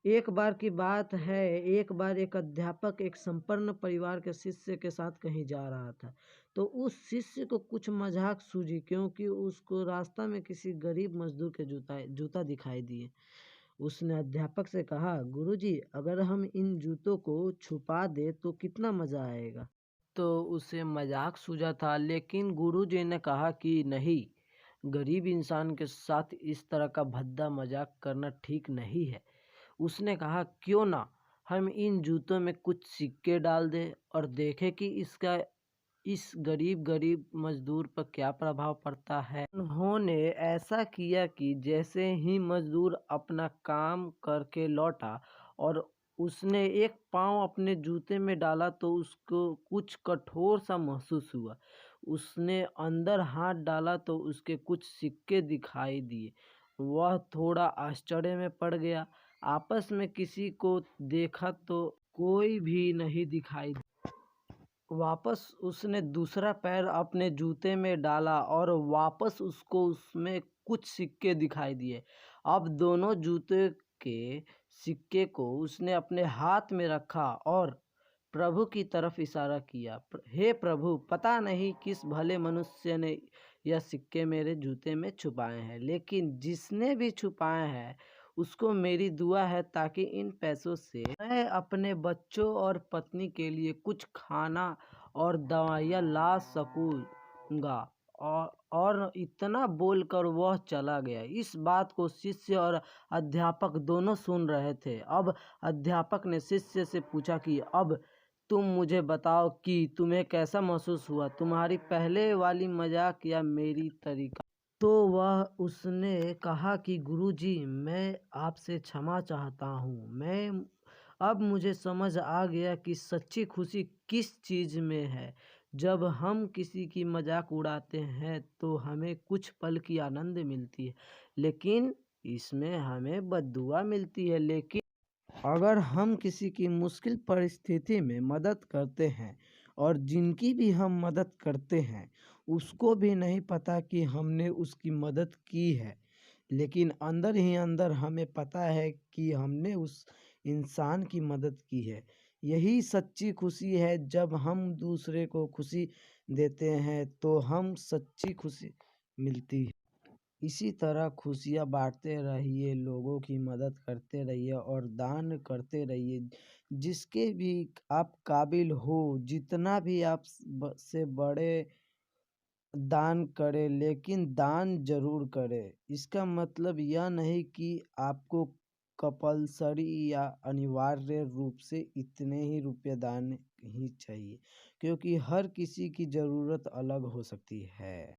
एक बार की बात है, एक बार एक अध्यापक एक संपन्न परिवार के शिष्य के साथ कहीं जा रहा था। तो उस शिष्य को कुछ मजाक सूझी, क्योंकि उसको रास्ता में किसी गरीब मजदूर के जूता जूता दिखाई दिए। उसने अध्यापक से कहा, गुरुजी, अगर हम इन जूतों को छुपा दे तो कितना मजा आएगा। तो उसे मजाक सूझा था, लेकिन गुरुजी ने कहा कि नहीं, गरीब इंसान के साथ इस तरह का भद्दा मजाक करना ठीक नहीं है। उसने कहा, क्यों ना हम इन जूतों में कुछ सिक्के डाल दें और देखें कि इसका इस गरीब गरीब मजदूर पर क्या प्रभाव पड़ता है। उन्होंने ऐसा किया कि जैसे ही मजदूर अपना काम करके लौटा और उसने एक पाँव अपने जूते में डाला तो उसको कुछ कठोर सा महसूस हुआ। उसने अंदर हाथ डाला तो उसके कुछ सिक्के दिखाई दिए। वह थोड़ा आश्चर्य में पड़ गया। आपस में किसी को देखा तो कोई भी नहीं दिखाई। वापस उसने दूसरा पैर अपने जूते में डाला और वापस उसको उसमें कुछ सिक्के दिखाई दिए। अब दोनों जूते के सिक्के को उसने अपने हाथ में रखा और प्रभु की तरफ इशारा किया। हे प्रभु, पता नहीं किस भले मनुष्य ने यह सिक्के मेरे जूते में छुपाए हैं, लेकिन जिसने भी छुपाए हैं उसको मेरी दुआ है, ताकि इन पैसों से मैं अपने बच्चों और पत्नी के लिए कुछ खाना और दवाइयाँ ला सकूँगा। और इतना बोलकर वह चला गया। इस बात को शिष्य और अध्यापक दोनों सुन रहे थे। अब अध्यापक ने शिष्य से पूछा कि अब तुम मुझे बताओ कि तुम्हें कैसा महसूस हुआ, तुम्हारी पहले वाली मजाक या मेरी तरीका। तो वह उसने कहा कि गुरुजी, मैं आपसे क्षमा चाहता हूँ। अब मुझे समझ आ गया कि सच्ची खुशी किस चीज़ में है। जब हम किसी की मजाक उड़ाते हैं तो हमें कुछ पल की आनंद मिलती है, लेकिन इसमें हमें बद्दुआ मिलती है। लेकिन अगर हम किसी की मुश्किल परिस्थिति में मदद करते हैं और जिनकी भी हम मदद करते हैं उसको भी नहीं पता कि हमने उसकी मदद की है, लेकिन अंदर ही अंदर हमें पता है कि हमने उस इंसान की मदद की है। यही सच्ची खुशी है। जब हम दूसरे को खुशी देते हैं तो हम सच्ची खुशी मिलती है। इसी तरह खुशियाँ बांटते रहिए, लोगों की मदद करते रहिए और दान करते रहिए। जिसके भी आप काबिल हो, जितना भी आप से बड़े दान करें, लेकिन दान ज़रूर करें। इसका मतलब यह नहीं कि आपको कंपल्सरी या अनिवार्य रूप से इतने ही रुपए दान ही चाहिए, क्योंकि हर किसी की ज़रूरत अलग हो सकती है।